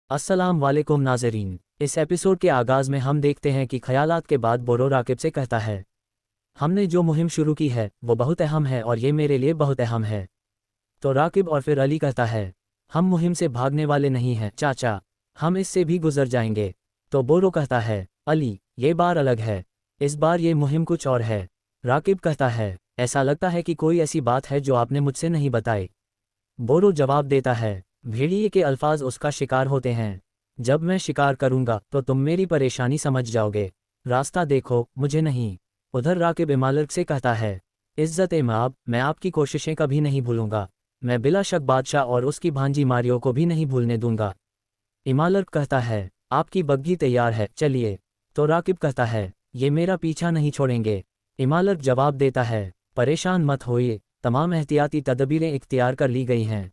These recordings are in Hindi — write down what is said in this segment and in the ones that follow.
अस्सलाम वालेकुम नाज़रीन। इस एपिसोड के आगाज़ में हम देखते हैं कि ख़यालात के बाद बोरो राकिब से कहता है, हमने जो मुहिम शुरू की है वो बहुत अहम है और ये मेरे लिए बहुत अहम है। तो राकिब और फिर अली कहता है, हम मुहिम से भागने वाले नहीं हैं चाचा, हम इससे भी गुजर जाएंगे। तो बोरो कहता है, अली ये बार अलग है, इस बार ये मुहिम कुछ और है। राकिब कहता है, ऐसा लगता है कि कोई ऐसी बात है जो आपने मुझसे नहीं बताई। बोरो जवाब देता है, भेड़िए के अल्फाज उसका शिकार होते हैं। जब मैं शिकार करूंगा तो तुम मेरी परेशानी समझ जाओगे। रास्ता देखो, मुझे नहीं। उधर राकिब इमालर्क से कहता है, इज़्ज़त ए माब, मैं आपकी कोशिशें कभी नहीं भूलूंगा। मैं बिला शक बादशाह और उसकी भांजी मारियो को भी नहीं भूलने दूंगा। इमालर्क कहता है, आपकी बग्घी तैयार है, चलिए। तो राकिब कहता है, ये मेरा पीछा नहीं छोड़ेंगे। इमालर्क जवाब देता है, परेशान मत होइए, तमाम एहतियाती तदबीरें इख्तियार कर ली गई हैं।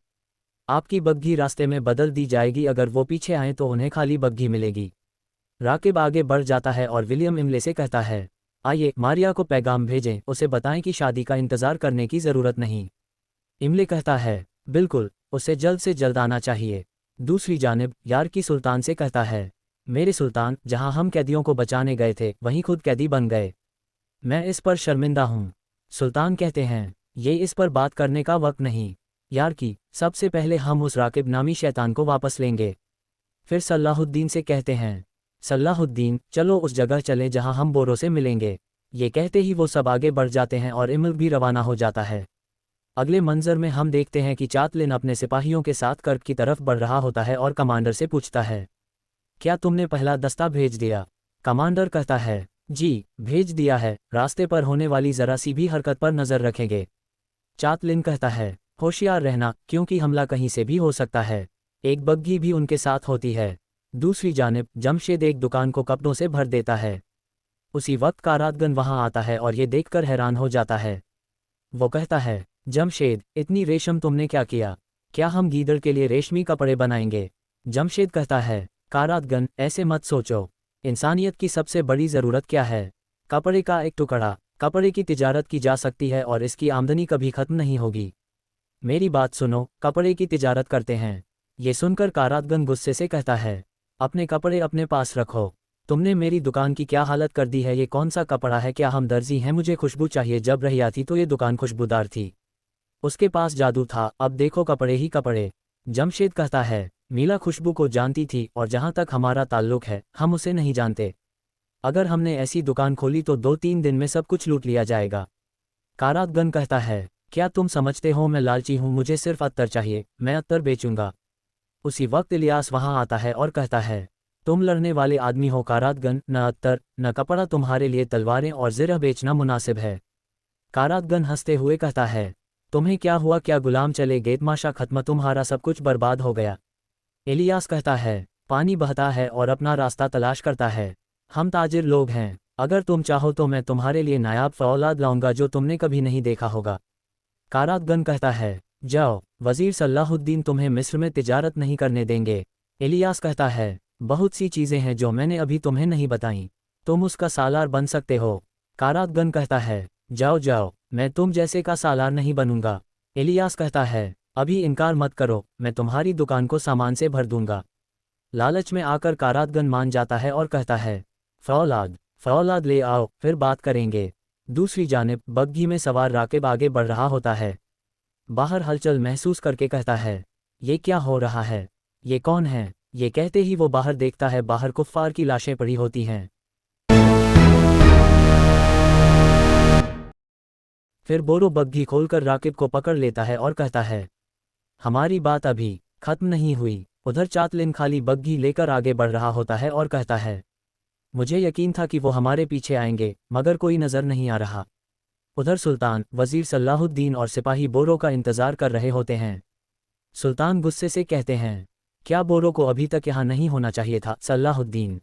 आपकी बग्घी रास्ते में बदल दी जाएगी, अगर वो पीछे आएँ तो उन्हें खाली बग्घी मिलेगी। राकिब आगे बढ़ जाता है और विलियम इमले से कहता है, आइए मारिया को पैगाम भेजें, उसे बताएं कि शादी का इंतज़ार करने की ज़रूरत नहीं। इमले कहता है, बिल्कुल, उसे जल्द से जल्द आना चाहिए। दूसरी जानिब यार की सुल्तान से कहता है, मेरे सुल्तान, जहां हम कैदियों को बचाने गए थे वहीं खुद कैदी बन गए। मैं इस पर शर्मिंदा हूँ। सुल्तान कहते हैं, ये इस पर बात करने का वक्त नहीं। यार की, सबसे पहले हम उस राकिब नामी शैतान को वापस लेंगे। फिर सलाहुद्दीन से कहते हैं, सलाहुद्दीन चलो उस जगह चले जहां हम बोरो से मिलेंगे। ये कहते ही वो सब आगे बढ़ जाते हैं और इमल भी रवाना हो जाता है। अगले मंजर में हम देखते हैं कि चातलिन अपने सिपाहियों के साथ कर्क की तरफ बढ़ रहा होता है और कमांडर से पूछता है, क्या तुमने पहला दस्ता भेज दिया? कमांडर कहता है, जी भेज दिया है, रास्ते पर होने वाली जरा सी भी हरकत पर नज़र रखेंगे। चातलिन कहता है, होशियार रहना, क्योंकि हमला कहीं से भी हो सकता है। एक बग्घी भी उनके साथ होती है। दूसरी जानिब जमशेद एक दुकान को कपड़ों से भर देता है। उसी वक्त कारातगन वहां आता है और ये देखकर हैरान हो जाता है। वो कहता है, जमशेद, इतनी रेशम तुमने क्या किया? क्या हम गीदड़ के लिए रेशमी कपड़े बनाएंगे? जमशेद कहता है, कारातगन ऐसे मत सोचो। इंसानियत की सबसे बड़ी ज़रूरत क्या है? कपड़े का एक टुकड़ा। कपड़े की तिजारत की जा सकती है और इसकी आमदनी कभी खत्म नहीं होगी। मेरी बात सुनो, कपड़े की तिजारत करते हैं। ये सुनकर कारातगन गुस्से से कहता है, अपने कपड़े अपने पास रखो। तुमने मेरी दुकान की क्या हालत कर दी है? ये कौन सा कपड़ा है? क्या हम दर्जी हैं? मुझे खुशबू चाहिए। जब रहिया थी तो ये दुकान खुशबूदार थी, उसके पास जादू था, अब देखो कपड़े ही कपड़े। जमशेद कहता है, मीला खुशबू को जानती थी और जहां तक हमारा ताल्लुक है हम उसे नहीं जानते। अगर हमने ऐसी दुकान खोली तो 2-3 दिन में सब कुछ लूट लिया जाएगा। कारातगन कहता है, क्या तुम समझते हो मैं लालची हूँ? मुझे सिर्फ अत्तर चाहिए, मैं अत्तर बेचूंगा। उसी वक्त इलियास वहां आता है और कहता है, तुम लड़ने वाले आदमी हो कारातगन, न अत्तर न कपड़ा, तुम्हारे लिए तलवारें और ज़िरह बेचना मुनासिब है। कारातगन हंसते हुए कहता है, तुम्हें क्या हुआ? क्या गुलाम चले गए? तमाशा खत्म, तुम्हारा सब कुछ बर्बाद हो गया। इलियास कहता है, पानी बहता है और अपना रास्ता तलाश करता है। हम ताजिर लोग हैं, अगर तुम चाहो तो मैं तुम्हारे लिए नायाब फौलाद लाऊंगा जो तुमने कभी नहीं देखा होगा। कारातगन कहता है, जाओ, वज़ीर सलाहुद्दीन तुम्हें मिस्र में तिजारत नहीं करने देंगे। इलियास कहता है, बहुत सी चीज़ें हैं जो मैंने अभी तुम्हें नहीं बताईं, तुम उसका सालार बन सकते हो। कारातगन कहता है, जाओ जाओ, मैं तुम जैसे का सालार नहीं बनूंगा। इलियास कहता है, अभी इनकार मत करो, मैं तुम्हारी दुकान को सामान से भर दूंगा। लालच में आकर कारातगन मान जाता है और कहता है, फौलाद फौलाद ले आओ, फिर बात करेंगे। दूसरी जानिब बग्घी में सवार राकिब आगे बढ़ रहा होता है। बाहर हलचल महसूस करके कहता है, ये क्या हो रहा है? ये कौन है? ये कहते ही वो बाहर देखता है, बाहर कुफ्फार की लाशें पड़ी होती हैं। फिर बोरो बग्घी खोलकर राकिब को पकड़ लेता है और कहता है, हमारी बात अभी खत्म नहीं हुई। उधर चातलिन खाली बग्घी लेकर आगे बढ़ रहा होता है और कहता है, मुझे यकीन था कि वो हमारे पीछे आएंगे, मगर कोई नज़र नहीं आ रहा। उधर सुल्तान, वज़ीर सलाहुद्दीन और सिपाही बोरो का इंतज़ार कर रहे होते हैं। सुल्तान गुस्से से कहते हैं, क्या बोरो को अभी तक यहाँ नहीं होना चाहिए था? सलाहुद्दीन।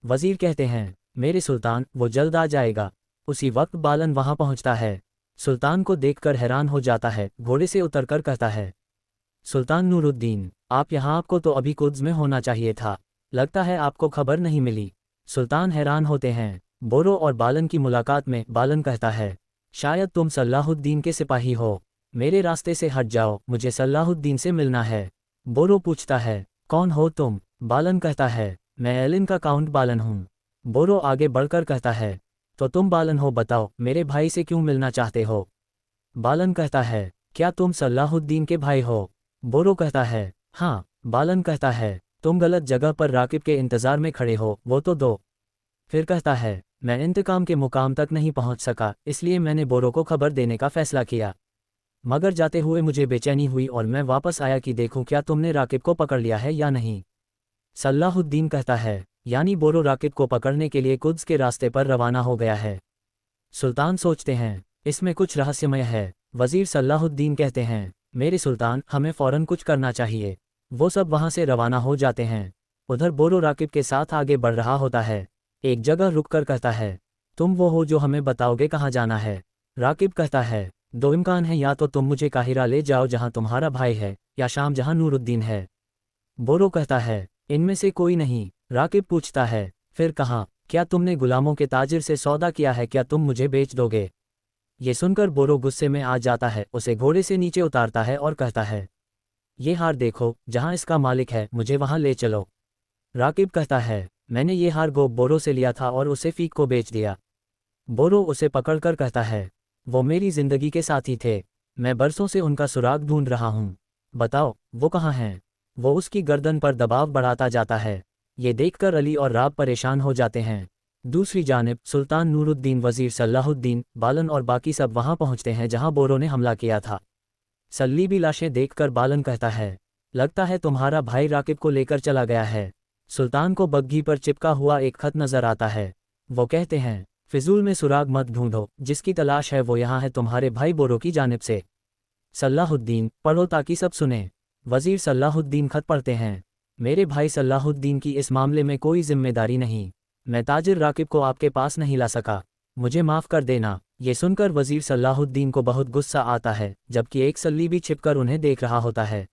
वज़ीर कहते हैं, मेरे सुल्तान, वो जल्द आ जाएगा। उसी वक्त बालन वहाँ पहुँचता है। सुल्तान को देखकर हैरान हो जाता है, घोड़े से उतरकर कहता है, सुल्तान नूरुद्दीन, आप यहाँ? आपको तो अभी कुद्स में होना चाहिए था, लगता है आपको खबर नहीं मिली। सुल्तान हैरान होते हैं। बोरो और बालन की मुलाकात में बालन कहता है, शायद तुम सलाहुद्दीन के सिपाही हो, मेरे रास्ते से हट जाओ, मुझे सलाहुद्दीन से मिलना है। बोरो पूछता है, कौन हो तुम? बालन कहता है, मैं एलिन का काउंट बालन हूँ। बोरो आगे बढ़कर कहता है, तो तुम बालन हो, बताओ मेरे भाई से क्यों मिलना चाहते हो। बालन कहता है, क्या तुम सलाहुद्दीन के भाई हो। बोरो कहता है, हाँ। बालन कहता है, तुम गलत जगह पर राकिब के इंतज़ार में खड़े हो, वो तो दो। फिर कहता है, मैं इंतकाम के मुकाम तक नहीं पहुंच सका, इसलिए मैंने बोरो को खबर देने का फैसला किया। मगर जाते हुए मुझे बेचैनी हुई और मैं वापस आया कि देखूं क्या तुमने राकिब को पकड़ लिया है या नहीं। सलाहुद्दीन कहता है, यानी बोरो राकिब को पकड़ने के लिए कुद्स के रास्ते पर रवाना हो गया है। सुल्तान सोचते हैं, इसमें कुछ रहस्यमय है। वजीर सलाहुद्दीन कहते हैं, मेरे सुल्तान, हमें फ़ौरन कुछ करना चाहिए। वो सब वहाँ से रवाना हो जाते हैं। उधर बोरो राकिब के साथ आगे बढ़ रहा होता है। एक जगह रुककर कहता है, तुम वो हो जो हमें बताओगे कहाँ जाना है। राकिब कहता है, दो इम्कान है, या तो तुम मुझे काहिरा ले जाओ जहाँ तुम्हारा भाई है, या शाम जहाँ नूरुद्दीन है। बोरो कहता है, इनमें से कोई नहीं। राकिब पूछता है, फिर कहाँ। क्या तुमने गुलामों के ताजिर से सौदा किया है, क्या तुम मुझे बेच दोगे। ये सुनकर बोरो गुस्से में आ जाता है, उसे घोड़े से नीचे उतारता है और कहता है, ये हार देखो, जहाँ इसका मालिक है मुझे वहाँ ले चलो। राकिब कहता है, मैंने ये हार बोरो से लिया था और उसे फीक को बेच दिया। बोरो उसे पकड़कर कहता है, वो मेरी जिंदगी के साथी थे, मैं बरसों से उनका सुराग ढूंढ रहा हूँ, बताओ वो कहाँ हैं। वो उसकी गर्दन पर दबाव बढ़ाता जाता है। ये देखकर अली और राब परेशान हो जाते हैं। दूसरी जानिब सुल्तान नूरुद्दीन, वजीर सलाहुद्दीन, बालन और बाकी सब वहाँ पहुँचते हैं जहाँ बोरो ने हमला किया था। सल्लीबी लाशें देखकर बालन कहता है, लगता है तुम्हारा भाई राकिब को लेकर चला गया है। सुल्तान को बग्घी पर चिपका हुआ एक खत नजर आता है। वो कहते हैं, फिजूल में सुराग मत ढूंढो, जिसकी तलाश है वो यहाँ है तुम्हारे भाई बोरो की जानिब से। सलाहुद्दीन, पढ़ो ताकि सब सुने। वजीर सलाहुद्दीन खत पढ़ते हैं, मेरे भाई सलाहुद्दीन की इस मामले में कोई जिम्मेदारी नहीं। मैं ताजिर राकिब को आपके पास नहीं ला सका, मुझे माफ़ कर देना। ये सुनकर वजीर सलाहुद्दीन को बहुत गुस्सा आता है, जबकि एक सल्लीबी छिपकर उन्हें देख रहा होता है।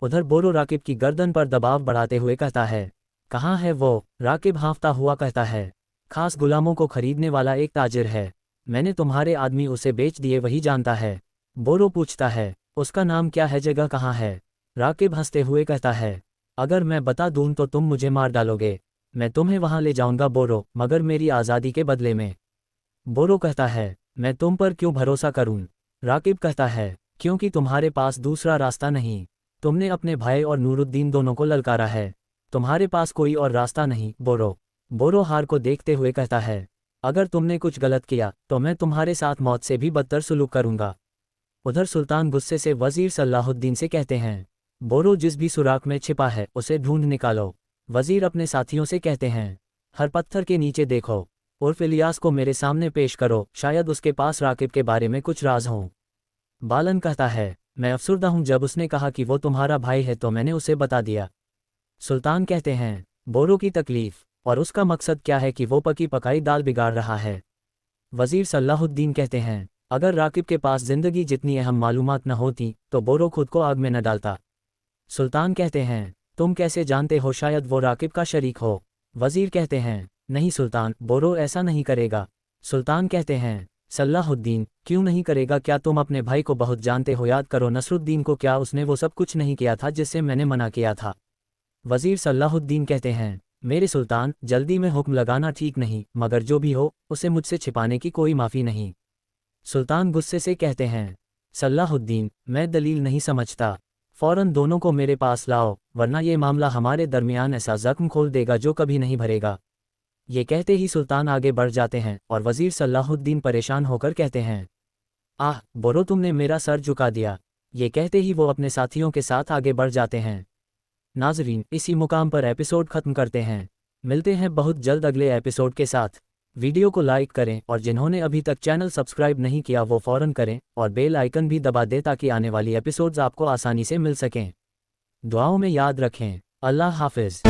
उधर बोरो राकिब की गर्दन पर दबाव बढ़ाते हुए कहता है, कहाँ है वो। राकिब हाँफता हुआ कहता है, खास गुलामों को खरीदने वाला एक ताजिर है, मैंने तुम्हारे आदमी उसे बेच दिए, वही जानता है। बोरो पूछता है, उसका नाम क्या है, जगह कहाँ है। राकिब हंसते हुए कहता है, अगर मैं बता दूं तो तुम मुझे मार डालोगे। मैं तुम्हें वहां ले जाऊंगा बोरो, मगर मेरी आज़ादी के बदले में। बोरो कहता है, मैं तुम पर क्यों भरोसा करूं। राकिब कहता है, क्योंकि तुम्हारे पास दूसरा रास्ता नहीं। तुमने अपने भाई और नूरुद्दीन दोनों को ललकारा है, तुम्हारे पास कोई और रास्ता नहीं। बोरो हार को देखते हुए कहता है, अगर तुमने कुछ गलत किया तो मैं तुम्हारे साथ मौत से भी बदतर सलूक करूंगा। उधर सुल्तान गुस्से से वजीर सलाहुद्दीन से कहते हैं, बोरो जिस भी सुराख में छिपा है उसे ढूंढ निकालो। वजीर अपने साथियों से कहते हैं, हर पत्थर के नीचे देखो, उर्फ इलियास को मेरे सामने पेश करो, शायद उसके पास राकिब के बारे में कुछ राज हों। बालन कहता है, मैं अफसुर्दा हूं, जब उसने कहा कि वो तुम्हारा भाई है तो मैंने उसे बता दिया। सुल्तान कहते हैं, बोरो की तकलीफ और उसका मकसद क्या है कि वो पकी पकाई दाल बिगाड़ रहा है। वजीर सलाहुद्दीन कहते हैं, अगर राकिब के पास जिंदगी जितनी अहम मालूमात न होती तो बोरो खुद को आग में न डालता। सुल्तान कहते हैं, तुम कैसे जानते हो, शायद वो राकिब का शरीक हो। वजीर कहते हैं, नहीं सुल्तान, बोरो ऐसा नहीं करेगा। सुल्तान कहते हैं, सलाहुद्दीन, क्यों नहीं करेगा, क्या तुम अपने भाई को बहुत जानते हो, याद करो नसरुद्दीन को, क्या उसने वो सब कुछ नहीं किया था जिससे मैंने मना किया था। वजीर सलाहुद्दीन कहते हैं, मेरे सुल्तान, जल्दी में हुक्म लगाना ठीक नहीं, मगर जो भी हो उसे मुझसे छिपाने की कोई माफ़ी नहीं। सुल्तान गुस्से से कहते हैं, सलाहुद्दीन, मैं दलील नहीं समझता, फ़ौरन दोनों को मेरे पास लाओ, वरना ये मामला हमारे दरमियान ऐसा जख्म खोल देगा जो कभी नहीं भरेगा। ये कहते ही सुल्तान आगे बढ़ जाते हैं और वजीर सलाहुद्दीन परेशान होकर कहते हैं, आह बोरो, तुमने मेरा सर झुका दिया। ये कहते ही वो अपने साथियों के साथ आगे बढ़ जाते हैं। नाजरीन, इसी मुकाम पर एपिसोड ख़त्म करते हैं। मिलते हैं बहुत जल्द अगले एपिसोड के साथ। वीडियो को लाइक करें और जिन्होंने अभी तक चैनल सब्सक्राइब नहीं किया वो फ़ौरन करें और बेल आइकन भी दबा दें ताकि आने वाली एपिसोड्स आपको आसानी से मिल सकें। दुआओं में याद रखें। अल्लाह हाफिज़।